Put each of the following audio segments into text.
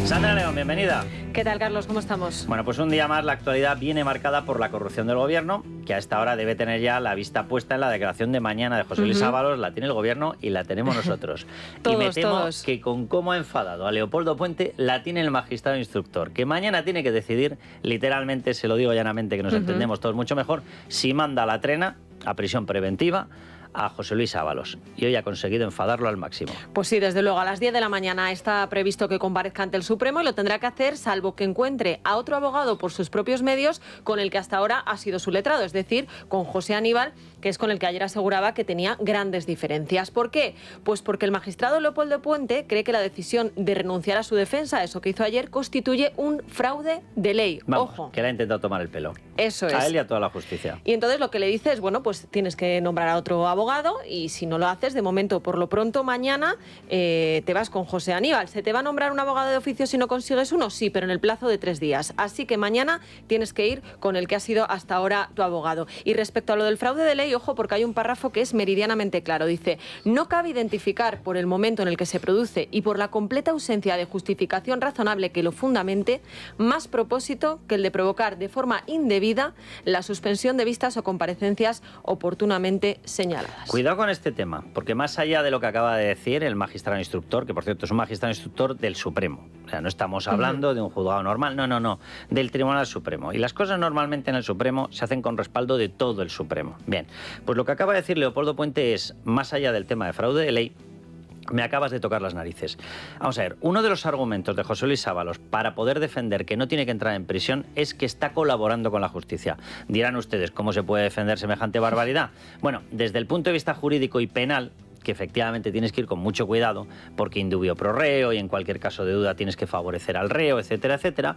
Sandra León, bienvenida. ¿Qué tal, Carlos? ¿Cómo estamos? Bueno, pues un día más la actualidad viene marcada por la corrupción del gobierno, que a esta hora debe tener ya la vista puesta en la declaración de mañana de José Luis Ábalos. La tiene el gobierno y la tenemos nosotros. Todos, y me temo todos. que con cómo ha enfadado a Leopoldo Puente, la tiene el magistrado instructor, que mañana tiene que decidir, literalmente, se lo digo llanamente, que nos entendemos todos mucho mejor, si manda a la trena a prisión preventiva a José Luis Ábalos. Y hoy ha conseguido enfadarlo al máximo. Pues sí, desde luego, a las 10 de la mañana está previsto que comparezca ante el Supremo y lo tendrá que hacer salvo que encuentre a otro abogado por sus propios medios con el que hasta ahora ha sido su letrado, es decir, con José Aníbal, que es con el que ayer aseguraba que tenía grandes diferencias. ¿Por qué? Pues porque el magistrado Leopoldo Puente cree que la decisión de renunciar a su defensa, eso que hizo ayer, constituye un fraude de ley. Vamos, Ojo. que le ha intentado tomar el pelo. Eso es. A él y a toda la justicia. Y entonces lo que le dice es, bueno, pues tienes que nombrar a otro abogado y si no lo haces, de momento, por lo pronto, mañana te vas con José Aníbal. ¿Se te va a nombrar un abogado de oficio si no consigues uno? Sí, pero en el plazo de 3 días. Así que mañana tienes que ir con el que ha sido hasta ahora tu abogado. Y respecto a lo del fraude de ley, ojo, porque hay un párrafo que es meridianamente claro. Dice, no cabe identificar por el momento en el que se produce y por la completa ausencia de justificación razonable que lo fundamente, más propósito que el de provocar de forma indebida la suspensión de vistas o comparecencias oportunamente señaladas. Cuidado con este tema, porque más allá de lo que acaba de decir el magistrado instructor, que por cierto es un magistrado instructor del Supremo, o sea, no estamos hablando de un juzgado normal, no, del Tribunal Supremo. Y las cosas normalmente en el Supremo se hacen con respaldo de todo el Supremo. Bien, pues lo que acaba de decir Leopoldo Puente es, más allá del tema de fraude de ley, me acabas de tocar las narices. Vamos a ver, uno de los argumentos de José Luis Ábalos para poder defender que no tiene que entrar en prisión es que está colaborando con la justicia. Dirán ustedes, ¿cómo se puede defender semejante barbaridad? Bueno, desde el punto de vista jurídico y penal, que efectivamente tienes que ir con mucho cuidado, porque indubio pro reo y en cualquier caso de duda tienes que favorecer al reo, etcétera, etcétera.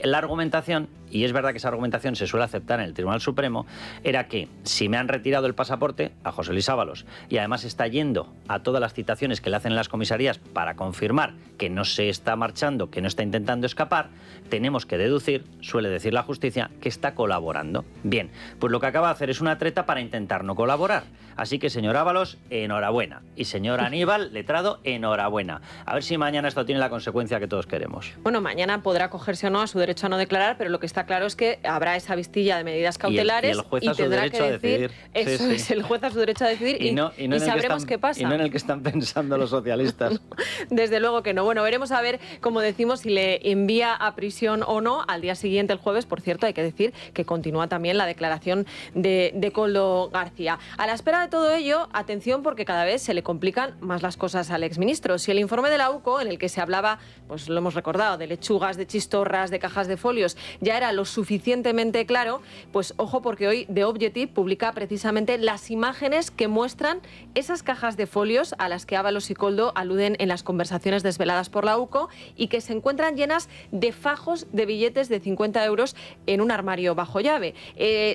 La argumentación, y es verdad que esa argumentación se suele aceptar en el Tribunal Supremo, era que si me han retirado el pasaporte a José Luis Ábalos y además está yendo a todas las citaciones que le hacen en las comisarías para confirmar que no se está marchando, que no está intentando escapar, tenemos que deducir, suele decir la justicia, que está colaborando. Bien, pues lo que acaba de hacer es una treta para intentar no colaborar. Así que, señor Ábalos, enhorabuena. Y señor Aníbal, letrado, enhorabuena. A ver si mañana esto tiene la consecuencia que todos queremos. Bueno, mañana podrá acogerse o no a su derecho a no declarar, pero lo que está claro es que habrá esa vistilla de medidas cautelares y el juez y a su tendrá derecho que a decidir. Eso Es, el juez a su derecho a decidir y sabremos qué pasa. Y no en el que están pensando los socialistas. Desde luego que no. Bueno, veremos a ver, como decimos, si le envía a prisión o no al día siguiente, el jueves. Por cierto, hay que decir que continúa también la declaración de Koldo García. A la espera de todo ello, atención, porque cada vez se le complican más las cosas al exministro. Si el informe de la UCO, en el que se hablaba, pues lo hemos recordado, de lechugas, de chistorras, de cajas de folios, ya era lo suficientemente claro, pues ojo, porque hoy The Objective publica precisamente las imágenes que muestran esas cajas de folios a las que Ábalos y Koldo aluden en las conversaciones desveladas por la UCO y que se encuentran llenas de fajos de billetes de 50 euros en un armario bajo llave.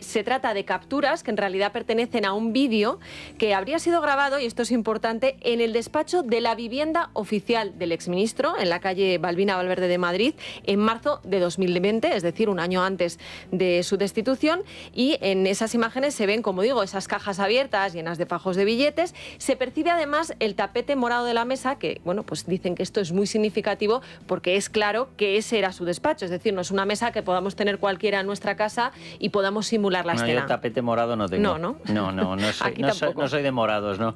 Se trata de capturas que en realidad pertenecen a un vídeo que habría sido grabado, y esto es importante, en el despacho de la vivienda oficial del exministro, en la calle Balbina Valverde de Madrid, en marzo de 2020, es decir, un año antes de su destitución, y en esas imágenes se ven, como digo, esas cajas abiertas llenas de fajos de billetes. Se percibe además el tapete morado de la mesa, que, bueno, pues dicen que esto es muy significativo porque es claro que ese era su despacho, es decir, no es una mesa que podamos tener cualquiera en nuestra casa y podamos simular la escena. Yo tapete morado no tengo. No No soy de morados, ¿no?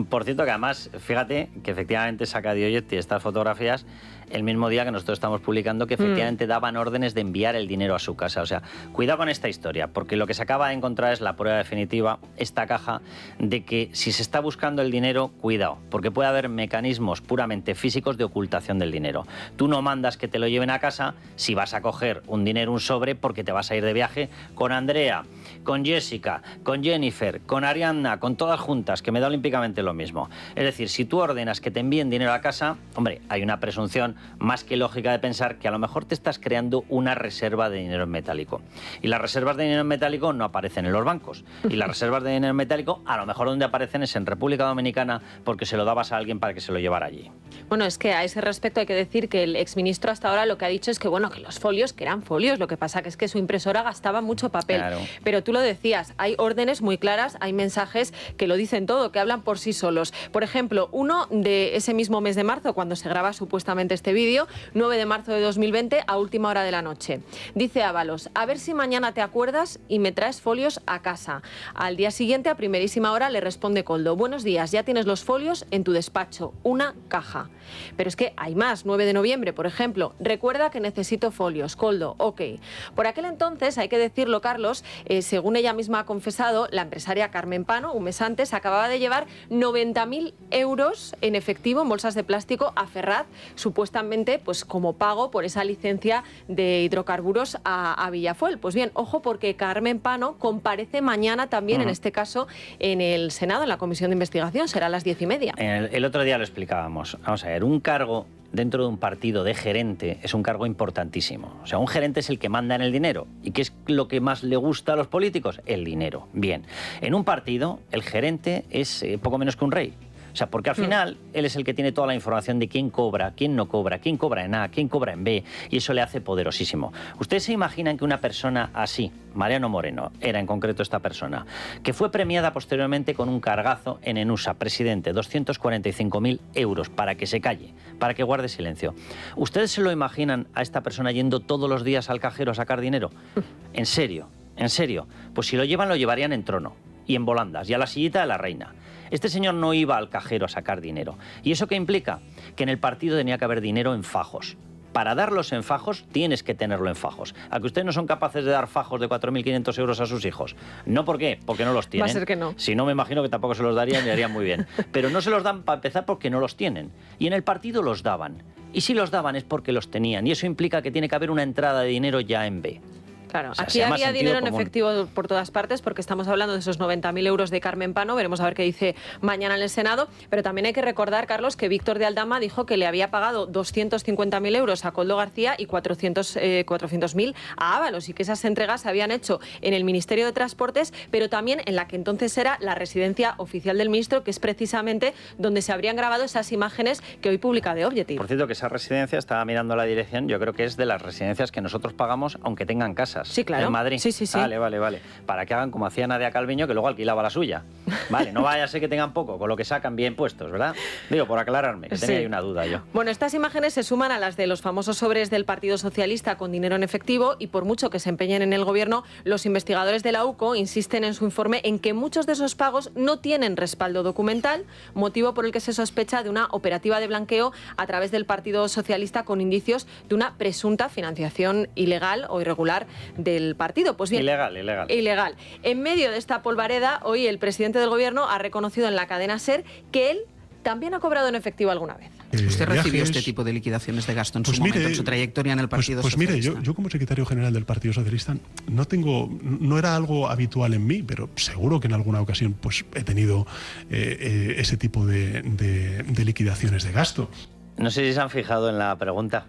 Por cierto, que además, fíjate que efectivamente saca Diogetti estas fotografías el mismo día que nosotros estamos publicando, que efectivamente daban órdenes de enviar el dinero a su casa. O sea, cuidado con esta historia, porque lo que se acaba de encontrar es la prueba definitiva, esta caja, de que si se está buscando el dinero, cuidado, porque puede haber mecanismos puramente físicos de ocultación del dinero. Tú no mandas que te lo lleven a casa si vas a coger un dinero, un sobre, porque te vas a ir de viaje con Andrea, con Jessica, con Jennifer, con Ariadna, con todas juntas, que me da olímpicamente lo mismo. Es decir, si tú ordenas que te envíen dinero a casa, hombre, hay una presunción más que lógica de pensar que a lo mejor te estás creando una reserva de dinero en metálico. Y las reservas de dinero en metálico no aparecen en los bancos. Y las reservas de dinero en metálico, a lo mejor donde aparecen es en República Dominicana, porque se lo dabas a alguien para que se lo llevara allí. Bueno, es que a ese respecto hay que decir que el exministro hasta ahora lo que ha dicho es que, bueno, que los folios, que eran folios, lo que pasa que es que su impresora gastaba mucho papel. Claro. Pero tú lo decías, hay órdenes muy claras, hay mensajes que lo dicen todo, que hablan por sí solos. Por ejemplo, uno de ese mismo mes de marzo, cuando se graba supuestamente este este vídeo, 9 de marzo de 2020, a última hora de la noche. Dice Ábalos: a ver si mañana te acuerdas y me traes folios a casa. Al día siguiente, a primerísima hora, le responde Koldo: buenos días, ya tienes los folios en tu despacho, una caja. Pero es que hay más. 9 de noviembre, por ejemplo, recuerda que necesito folios. Koldo: ok. Por aquel entonces, hay que decirlo, Carlos, según ella misma ha confesado, la empresaria Carmen Pano, un mes antes, acababa de llevar 90.000 euros en efectivo en bolsas de plástico a Ferraz, supuestamente pues como pago por esa licencia de hidrocarburos a Villafuel. Pues bien, ojo, porque Carmen Pano comparece mañana también, en este caso, en el Senado, en la Comisión de Investigación. Será a las 10:30. El otro día lo explicábamos. Vamos a ver, un cargo dentro de un partido de gerente es un cargo importantísimo. O sea, un gerente es el que manda en el dinero. ¿Y qué es lo que más le gusta a los políticos? El dinero. Bien. En un partido, el gerente es poco menos que un rey. O sea, porque al final él es el que tiene toda la información de quién cobra en A, quién cobra en B, y eso le hace poderosísimo. ¿Ustedes se imaginan que una persona así, Mariano Moreno, era en concreto esta persona, que fue premiada posteriormente con un cargazo en Enusa, presidente, 245.000 euros, para que se calle, para que guarde silencio? ¿Ustedes se lo imaginan a esta persona yendo todos los días al cajero a sacar dinero? ¿En serio? ¿En serio? Pues si lo llevan, lo llevarían en trono y en volandas y a la sillita de la reina. Este señor no iba al cajero a sacar dinero. ¿Y eso qué implica? Que en el partido tenía que haber dinero en fajos. Para darlos en fajos, tienes que tenerlo en fajos. ¿A que ustedes no son capaces de dar fajos de 4.500 euros a sus hijos? No, ¿por qué? Porque no los tienen. Va a ser que no. Si no, me imagino que tampoco se los darían y harían muy bien. Pero no se los dan, para empezar, porque no los tienen. Y en el partido los daban. Y si los daban es porque los tenían. Y eso implica que tiene que haber una entrada de dinero ya en B. Claro, o sea, aquí había dinero en efectivo por todas partes, porque estamos hablando de esos 90.000 euros de Carmen Pano. Veremos a ver qué dice mañana en el Senado. Pero también hay que recordar, Carlos, que Víctor de Aldama dijo que le había pagado 250.000 euros a Koldo García y 400.000 a Ábalos, y que esas entregas se habían hecho en el Ministerio de Transportes, pero también en la que entonces era la residencia oficial del ministro, que es precisamente donde se habrían grabado esas imágenes que hoy publica The Objective. Por cierto, que esa residencia, estaba mirando la dirección, yo creo que es de las residencias que nosotros pagamos, aunque tengan casas. Sí, claro. En Madrid. Sí. Vale. Para que hagan como hacía Nadia Calviño, que luego alquilaba la suya. Vale, no vaya a ser que tengan poco, con lo que sacan bien puestos, ¿verdad? Digo, por aclararme, que tenía ahí una duda yo. Bueno, estas imágenes se suman a las de los famosos sobres del Partido Socialista con dinero en efectivo, y por mucho que se empeñen en el gobierno, los investigadores de la UCO insisten en su informe en que muchos de esos pagos no tienen respaldo documental, motivo por el que se sospecha de una operativa de blanqueo a través del Partido Socialista con indicios de una presunta financiación ilegal o irregular del partido. Pues bien, ilegal. En medio de esta polvareda, hoy el presidente del gobierno ha reconocido en la cadena SER que él también ha cobrado en efectivo alguna vez. ¿Usted recibió este tipo de liquidaciones de gasto en su momento, en su trayectoria en el Partido Socialista? Pues mire, yo como secretario general del Partido Socialista no era algo habitual en mí, pero seguro que en alguna ocasión pues he tenido ese tipo de liquidaciones de gasto. No sé si se han fijado en la pregunta.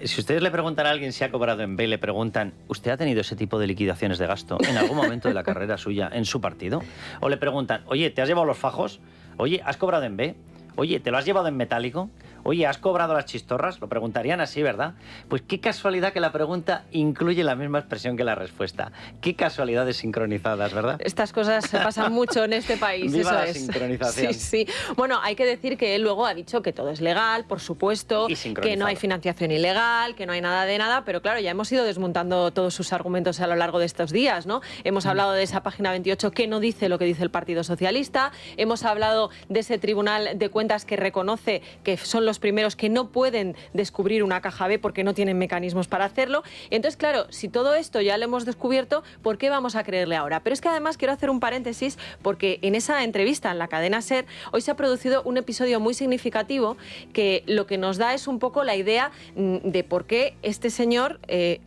Si ustedes le preguntan a alguien si ha cobrado en B, le preguntan: ¿usted ha tenido ese tipo de liquidaciones de gasto en algún momento de la carrera suya en su partido? O le preguntan: oye, ¿te has llevado los fajos? Oye, ¿has cobrado en B? Oye, ¿te lo has llevado en metálico? Oye, ¿has cobrado las chistorras? Lo preguntarían así, ¿verdad? Pues qué casualidad que la pregunta incluye la misma expresión que la respuesta. Qué casualidades sincronizadas, ¿verdad? Estas cosas se pasan mucho en este país. Viva eso la es. sincronización. Sí. Bueno, hay que decir que él luego ha dicho que todo es legal, por supuesto, que no hay financiación ilegal, que no hay nada de nada, pero claro, ya hemos ido desmontando todos sus argumentos a lo largo de estos días, ¿no? Hemos hablado de esa página 28 que no dice lo que dice el Partido Socialista, hemos hablado de ese Tribunal de Cuentas que reconoce que son los primeros que no pueden descubrir una caja B porque no tienen mecanismos para hacerlo. Entonces, claro, si todo esto ya lo hemos descubierto, ¿por qué vamos a creerle ahora? Pero es que además quiero hacer un paréntesis, porque en esa entrevista en la cadena SER hoy se ha producido un episodio muy significativo que lo que nos da es un poco la idea de por qué este señor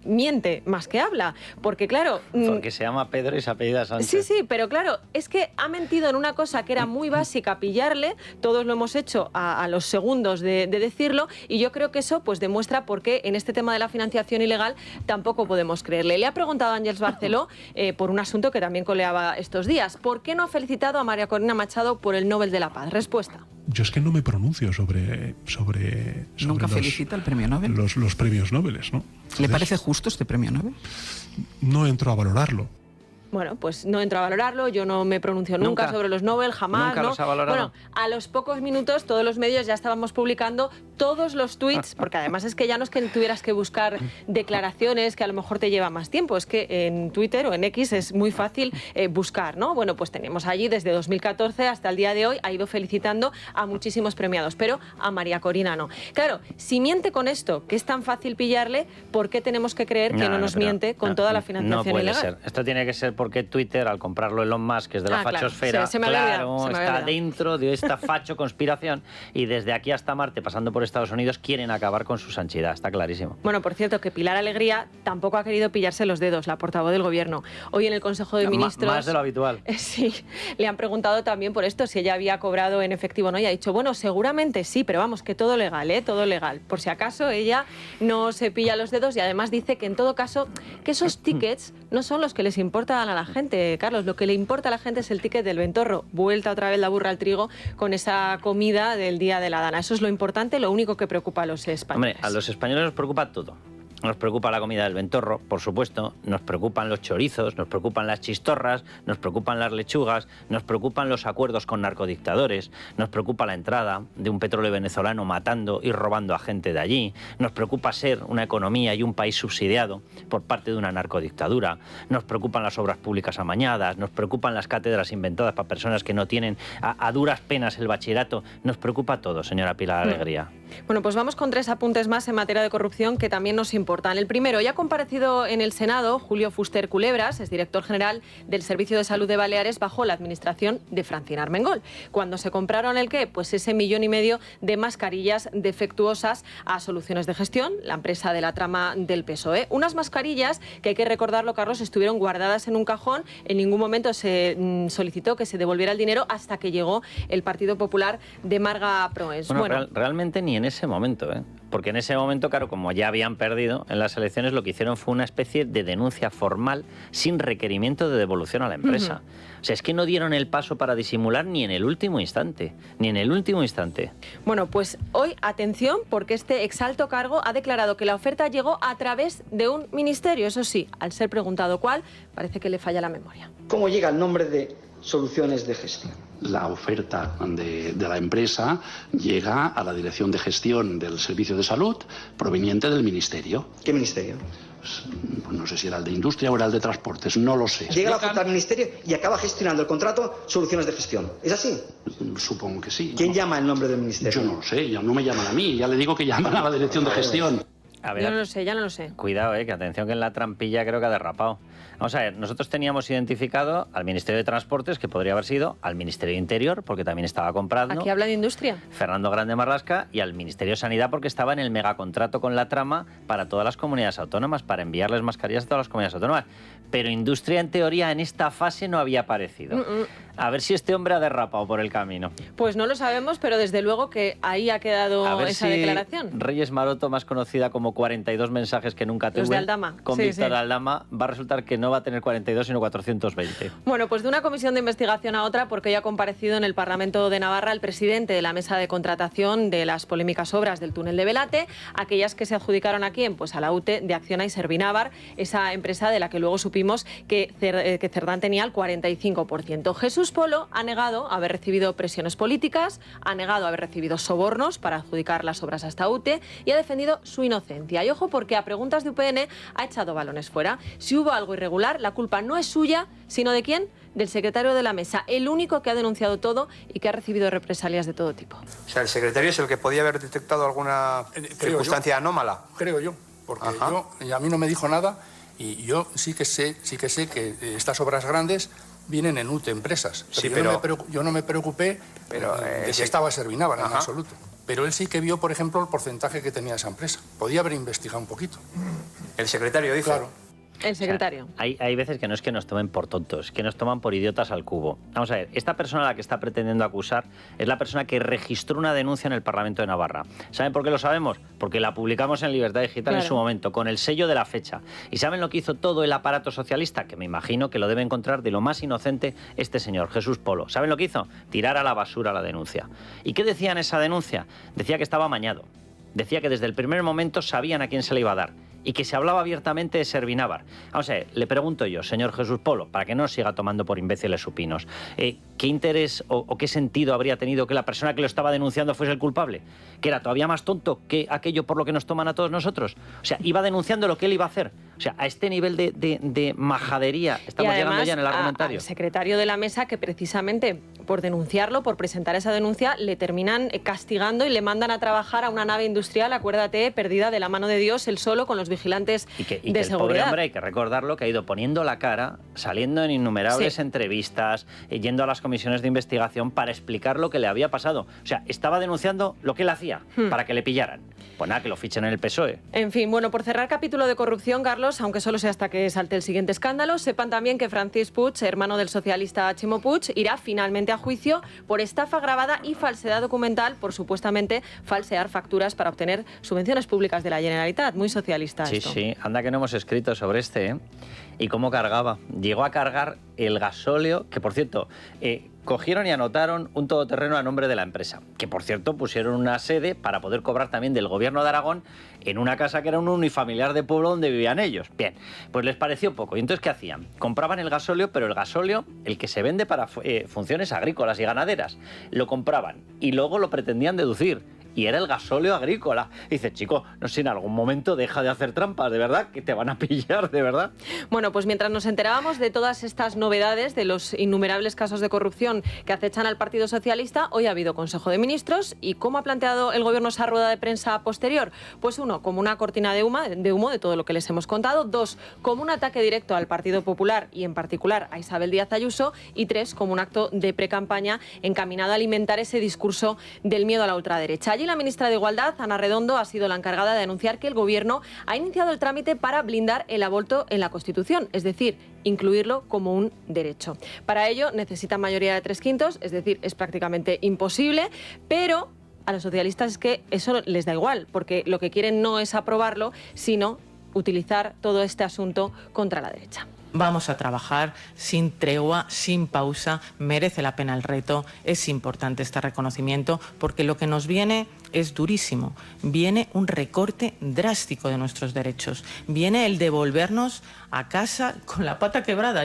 miente más que habla. Porque claro... Porque se llama Pedro y se apellida Sánchez. Sí, pero claro, es que ha mentido en una cosa que era muy básica, pillarle. Todos lo hemos hecho a los segundos de decirlo, y yo creo que eso pues demuestra por qué en este tema de la financiación ilegal tampoco podemos creerle. Le ha preguntado a Ángeles Barceló por un asunto que también coleaba estos días. ¿Por qué no ha felicitado a María Corina Machado por el Nobel de la Paz? Respuesta. Yo es que no me pronuncio sobre ¿Nunca felicita el premio Nobel? Los premios Nobel, ¿no? ¿Le parece justo este premio Nobel? No entro a valorarlo. Bueno, pues no entro a valorarlo, yo no me pronuncio nunca sobre los Nobel, jamás. ¿Nunca los ha valorado? Bueno, a los pocos minutos todos los medios ya estábamos publicando todos los tweets, porque además es que ya no es que tuvieras que buscar declaraciones que a lo mejor te lleva más tiempo, es que en Twitter o en X es muy fácil buscar, ¿no? Bueno, pues tenemos allí desde 2014 hasta el día de hoy, ha ido felicitando a muchísimos premiados, pero a María Corina no. Claro, si miente con esto, que es tan fácil pillarle, ¿por qué tenemos que creer que no nos miente con toda la financiación no puede ilegal? Ser. Esto tiene que ser porque Twitter, al comprarlo Elon Musk, que es de la fachosfera, claro, está dentro de esta facho conspiración y desde aquí hasta Marte, pasando por Estados Unidos, quieren acabar con su sanchidad, está clarísimo. Bueno, por cierto, que Pilar Alegría tampoco ha querido pillarse los dedos, la portavoz del Gobierno. Hoy en el Consejo de Ministros... Más de lo habitual. Sí, le han preguntado también por esto, si ella había cobrado en efectivo o no, y ha dicho, bueno, seguramente sí, pero vamos, que todo legal, todo legal. Por si acaso ella no se pilla los dedos y además dice que en todo caso, que esos tickets no son los que les importan a la gente, Carlos, lo que le importa a la gente es el ticket del Ventorro. Vuelta otra vez la burra al trigo con esa comida del Día de la Dana. Eso es lo importante, lo único que preocupa a los españoles. Hombre, a los españoles nos preocupa todo. Nos preocupa la comida del Ventorro, por supuesto, nos preocupan los chorizos, nos preocupan las chistorras, nos preocupan las lechugas, nos preocupan los acuerdos con narcodictadores, nos preocupa la entrada de un petróleo venezolano matando y robando a gente de allí, nos preocupa ser una economía y un país subsidiado por parte de una narcodictadura, nos preocupan las obras públicas amañadas, nos preocupan las cátedras inventadas para personas que no tienen a duras penas el bachillerato, nos preocupa todo, señora Pilar Alegría. Bueno, pues vamos con 3 apuntes más en materia de corrupción que también nos importan. El primero, ya ha comparecido en el Senado Julio Fuster Culebras, es director general del Servicio de Salud de Baleares bajo la administración de Francina Armengol. Cuando se compraron el qué, pues ese 1,5 millones de mascarillas defectuosas a Soluciones de Gestión, la empresa de la trama del PSOE. Unas mascarillas que, hay que recordarlo, Carlos, estuvieron guardadas en un cajón, en ningún momento se solicitó que se devolviera el dinero hasta que llegó el Partido Popular de Marga Proens. Bueno, realmente ni en ese momento, porque en ese momento, claro, como ya habían perdido en las elecciones, lo que hicieron fue una especie de denuncia formal sin requerimiento de devolución a la empresa. O sea, es que no dieron el paso para disimular ni en el último instante, ni en el último instante. Bueno, pues hoy, atención, porque este exalto cargo ha declarado que la oferta llegó a través de un ministerio. Eso sí, al ser preguntado cuál, parece que le falla la memoria. ¿Cómo llega el nombre de Soluciones de Gestión? La oferta de la empresa llega a la Dirección de Gestión del Servicio de Salud proveniente del Ministerio. ¿Qué ministerio? Pues no sé si era el de Industria o era el de Transportes, no lo sé. Llega la oferta al Ministerio y acaba gestionando el contrato Soluciones de Gestión. ¿Es así? Supongo que sí. ¿Quién llama el nombre del ministerio? Yo no lo sé, ya no me llaman a mí, ya le digo que llaman a la Dirección de Gestión. A ver, yo no lo sé, ya no lo sé. Cuidado, que atención, que en la trampilla creo que ha derrapado. Vamos a ver, nosotros teníamos identificado al Ministerio de Transportes, que podría haber sido al Ministerio de Interior, porque también estaba comprando. Aquí habla de industria. Fernando Grande Marlasca, y al Ministerio de Sanidad, porque estaba en el megacontrato con la trama para todas las comunidades autónomas, para enviarles mascarillas a todas las comunidades autónomas. Pero industria, en teoría, en esta fase no había aparecido. A ver si este hombre ha derrapado por el camino. Pues no lo sabemos, pero desde luego que ahí ha quedado esa declaración. Reyes Maroto, más conocida como 42 mensajes que nunca tuve, Los de Aldama. con Víctor Aldama, va a resultar que no va a tener 42, sino 420. Bueno, pues de una comisión de investigación a otra, porque hoy ha comparecido en el Parlamento de Navarra el presidente de la mesa de contratación de las polémicas obras del túnel de Belate, aquellas que se adjudicaron a quién, pues a la UTE de Acciona y Servinávar, esa empresa de la que luego supimos que Cerdán tenía el 45%. Jesús Polo ha negado haber recibido presiones políticas, ha negado haber recibido sobornos para adjudicar las obras a esta UTE y ha defendido su inocencia. Y ojo, porque a preguntas de UPN ha echado balones fuera. Si hubo algo irregular, la culpa no es suya, sino ¿de quién? Del secretario de la mesa, el único que ha denunciado todo y que ha recibido represalias de todo tipo. O sea, el secretario es el que podía haber detectado alguna circunstancia anómala. Creo yo, porque a mí no me dijo nada y yo sí que sé que estas obras grandes vienen en UTE Empresas. Pero, sí, yo no me preocupé de si estaba Servinávar en absoluto. Pero él sí que vio, por ejemplo, el porcentaje que tenía esa empresa. Podía haber investigado un poquito. El secretario dice. Claro. El secretario. O sea, hay veces que no es que nos tomen por tontos, que nos toman por idiotas al cubo. Vamos a ver, esta persona a la que está pretendiendo acusar es la persona que registró una denuncia en el Parlamento de Navarra. ¿Saben por qué lo sabemos? Porque la publicamos en Libertad Digital en su momento, con el sello de la fecha. ¿Y saben lo que hizo todo el aparato socialista? Que me imagino que lo debe encontrar de lo más inocente este señor, Jesús Polo. ¿Saben lo que hizo? Tirar a la basura la denuncia. ¿Y qué decía en esa denuncia? Decía que estaba amañado. Decía que desde el primer momento sabían a quién se le iba a dar y que se hablaba abiertamente de Servinávar. Vamos a ver, le pregunto yo, señor Jesús Polo, para que no siga tomando por imbéciles supinos, ¿qué interés o qué sentido habría tenido que la persona que lo estaba denunciando fuese el culpable? ¿Que era todavía más tonto que aquello por lo que nos toman a todos nosotros? O sea, iba denunciando lo que él iba a hacer. O sea, a este nivel de majadería estamos además, llegando ya en el argumentario. Al secretario de la mesa, que precisamente por denunciarlo, por presentar esa denuncia, le terminan castigando y le mandan a trabajar a una nave industrial, acuérdate, perdida de la mano de Dios, él solo, con los vigilantes y que de el seguridad. Pobre hombre, hay que recordarlo, que ha ido poniendo la cara, saliendo en innumerables entrevistas, yendo a las comisiones de investigación para explicar lo que le había pasado. O sea, estaba denunciando lo que él hacía para que le pillaran. Pues nada, que lo fichen en el PSOE. En fin, bueno, por cerrar capítulo de corrupción, Carlos, aunque solo sea hasta que salte el siguiente escándalo, sepan también que Francis Puig, hermano del socialista Chimo Puig, irá finalmente a juicio por estafa agravada y falsedad documental por supuestamente falsear facturas para obtener subvenciones públicas de la Generalitat. Muy socialista esto. Sí, anda que no hemos escrito sobre este, ¿eh? Y cómo cargaba. Llegó a cargar el gasóleo, que por cierto, cogieron y anotaron un todoterreno a nombre de la empresa, que por cierto pusieron una sede para poder cobrar también del gobierno de Aragón en una casa que era un unifamiliar de pueblo donde vivían ellos. Bien, pues les pareció poco. ¿Y entonces qué hacían? Compraban el gasóleo, pero el gasóleo, el que se vende para funciones agrícolas y ganaderas, lo compraban y luego lo pretendían deducir. Y era el gasóleo agrícola. Y dice, chico, no sé, en algún momento deja de hacer trampas, de verdad, que te van a pillar, de verdad. Bueno, pues mientras nos enterábamos de todas estas novedades, de los innumerables casos de corrupción que acechan al Partido Socialista, hoy ha habido Consejo de Ministros. ¿Y cómo ha planteado el Gobierno esa rueda de prensa posterior? Pues uno, como una cortina de humo de todo lo que les hemos contado. Dos, como un ataque directo al Partido Popular y en particular a Isabel Díaz Ayuso. Y tres, como un acto de precampaña encaminado a alimentar ese discurso del miedo a la ultraderecha. Allí la ministra de Igualdad, Ana Redondo, ha sido la encargada de anunciar que el Gobierno ha iniciado el trámite para blindar el aborto en la Constitución, es decir, incluirlo como un derecho. Para ello necesita mayoría de 3/5, es decir, es prácticamente imposible, pero a los socialistas es que eso les da igual, porque lo que quieren no es aprobarlo, sino utilizar todo este asunto contra la derecha. Vamos a trabajar sin tregua, sin pausa, merece la pena el reto, es importante este reconocimiento porque lo que nos viene es durísimo. Viene un recorte drástico de nuestros derechos, viene el devolvernos a casa con la pata quebrada.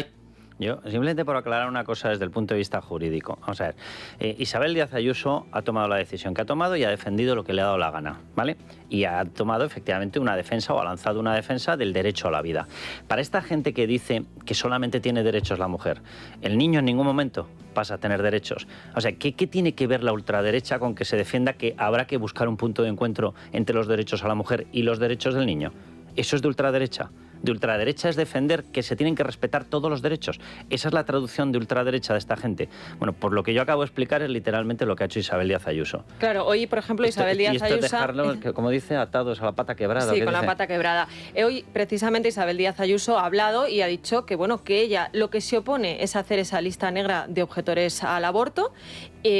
Yo, simplemente por aclarar una cosa desde el punto de vista jurídico. Vamos a ver, Isabel Díaz Ayuso ha tomado la decisión que ha tomado y ha defendido lo que le ha dado la gana, ¿vale? Y ha tomado efectivamente una defensa o ha lanzado una defensa del derecho a la vida. Para esta gente que dice que solamente tiene derechos la mujer, el niño en ningún momento pasa a tener derechos. O sea, ¿qué tiene que ver la ultraderecha con que se defienda que habrá que buscar un punto de encuentro entre los derechos a la mujer y los derechos del niño? ¿Eso es de ultraderecha? De ultraderecha es defender que se tienen que respetar todos los derechos. Esa es la traducción de ultraderecha de esta gente. Bueno, por lo que yo acabo de explicar es literalmente lo que ha hecho Isabel Díaz Ayuso. Claro, hoy, por ejemplo, Isabel Díaz Ayuso... Y esto es dejarlo, como dice, atados a la pata quebrada. Sí, con la pata quebrada. Hoy, precisamente, Isabel Díaz Ayuso ha hablado y ha dicho que, bueno, que ella lo que se opone es hacer esa lista negra de objetores al aborto,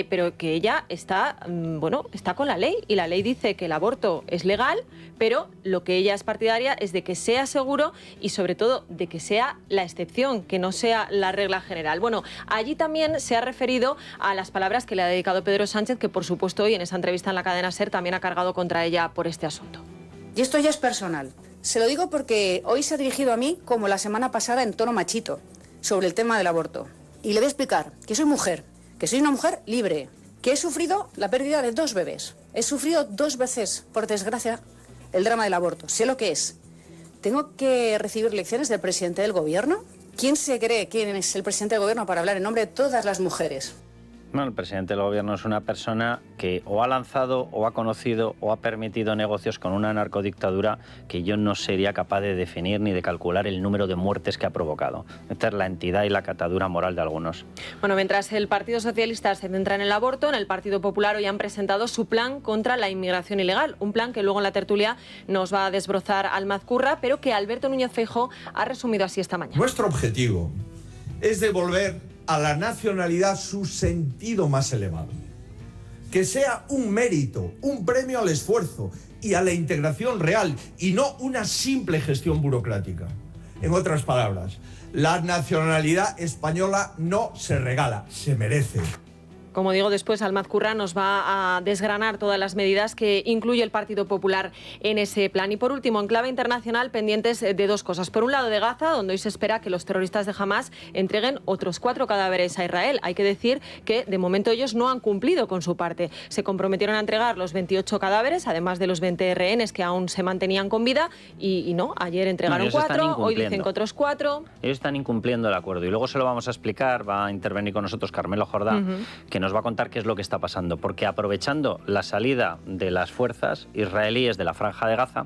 pero que ella está con la ley, y la ley dice que el aborto es legal, pero lo que ella es partidaria es de que sea seguro y sobre todo de que sea la excepción, que no sea la regla general. Bueno, allí también se ha referido a las palabras que le ha dedicado Pedro Sánchez, que por supuesto hoy en esa entrevista en la cadena SER también ha cargado contra ella por este asunto. Y esto ya es personal. Se lo digo porque hoy se ha dirigido a mí como la semana pasada en tono machito sobre el tema del aborto. Y le voy a explicar que soy mujer, que soy una mujer libre, que he sufrido la pérdida de 2 bebés. He sufrido 2 veces, por desgracia, el drama del aborto. Sé lo que es. ¿Tengo que recibir lecciones del presidente del gobierno? ¿Quién se cree quién es el presidente del gobierno para hablar en nombre de todas las mujeres? Bueno, el presidente del gobierno es una persona que o ha lanzado o ha conocido o ha permitido negocios con una narcodictadura que yo no sería capaz de definir ni de calcular el número de muertes que ha provocado. Esta es la entidad y la catadura moral de algunos. Bueno, mientras el Partido Socialista se centra en el aborto, en el Partido Popular hoy han presentado su plan contra la inmigración ilegal. Un plan que luego en la tertulia nos va a desbrozar Almaz Curra, pero que Alberto Núñez Feijóo ha resumido así esta mañana. Nuestro objetivo es devolver a la nacionalidad su sentido más elevado. Que sea un mérito, un premio al esfuerzo y a la integración real y no una simple gestión burocrática. En otras palabras, la nacionalidad española no se regala, se merece. Como digo, después Almaz Curra nos va a desgranar todas las medidas que incluye el Partido Popular en ese plan. Y por último, en clave internacional, pendientes de dos cosas. Por un lado, de Gaza, donde hoy se espera que los terroristas de Hamás entreguen otros 4 cadáveres a Israel. Hay que decir que de momento ellos no han cumplido con su parte. Se comprometieron a entregar los 28 cadáveres, además de los 20 rehenes que aún se mantenían con vida, y no, ayer entregaron 4, hoy dicen que otros 4. Ellos están incumpliendo el acuerdo y luego se lo vamos a explicar, va a intervenir con nosotros Carmelo Jordá, que nos va a contar qué es lo que está pasando, porque aprovechando la salida de las fuerzas israelíes de la Franja de Gaza,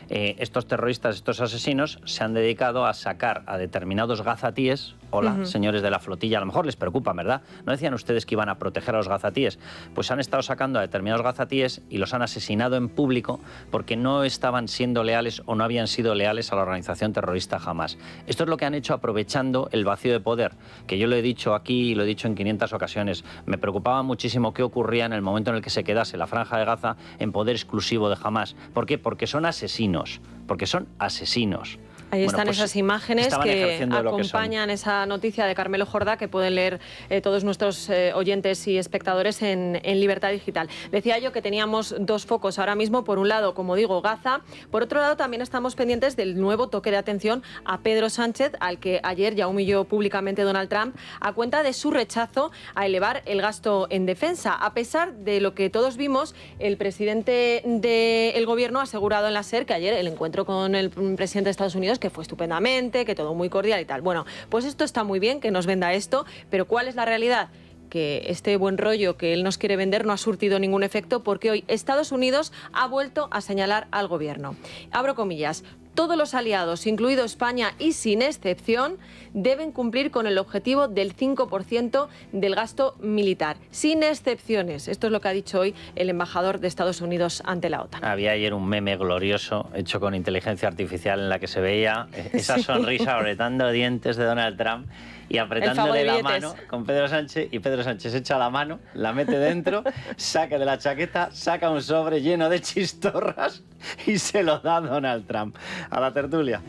estos terroristas, estos asesinos, se han dedicado a sacar a determinados gazatíes. Hola, señores de la flotilla, a lo mejor les preocupa, ¿verdad? ¿No decían ustedes que iban a proteger a los gazatíes? Pues han estado sacando a determinados gazatíes y los han asesinado en público porque no estaban siendo leales o no habían sido leales a la organización terrorista Hamás. Esto es lo que han hecho aprovechando el vacío de poder, que yo lo he dicho aquí y lo he dicho en 500 ocasiones. Me preocupaba muchísimo qué ocurría en el momento en el que se quedase la Franja de Gaza en poder exclusivo de Hamás. ¿Por qué? Porque son asesinos. Porque son asesinos. Ahí están esas imágenes que acompañan esa noticia de Carmelo Jordá, que pueden leer todos nuestros oyentes y espectadores en Libertad Digital. Decía yo que teníamos dos focos ahora mismo. Por un lado, como digo, Gaza. Por otro lado, también estamos pendientes del nuevo toque de atención a Pedro Sánchez, al que ayer ya humilló públicamente Donald Trump, a cuenta de su rechazo a elevar el gasto en defensa. A pesar de lo que todos vimos, el presidente del gobierno ha asegurado en la SER que ayer el encuentro con el presidente de Estados Unidos que fue estupendamente, que todo muy cordial y tal. Bueno, pues esto está muy bien, que nos venda esto, pero ¿cuál es la realidad? Que este buen rollo que él nos quiere vender no ha surtido ningún efecto, porque hoy Estados Unidos ha vuelto a señalar al gobierno. Abro comillas. Todos los aliados, incluido España y sin excepción, deben cumplir con el objetivo del 5% del gasto militar, sin excepciones. Esto es lo que ha dicho hoy el embajador de Estados Unidos ante la OTAN. Había ayer un meme glorioso hecho con inteligencia artificial en la que se veía esa sonrisa apretando dientes de Donald Trump y apretándole la mano con Pedro Sánchez, y Pedro Sánchez echa la mano, la mete dentro, saca de la chaqueta, saca un sobre lleno de chistorras y se lo da a Donald Trump. A la tertulia.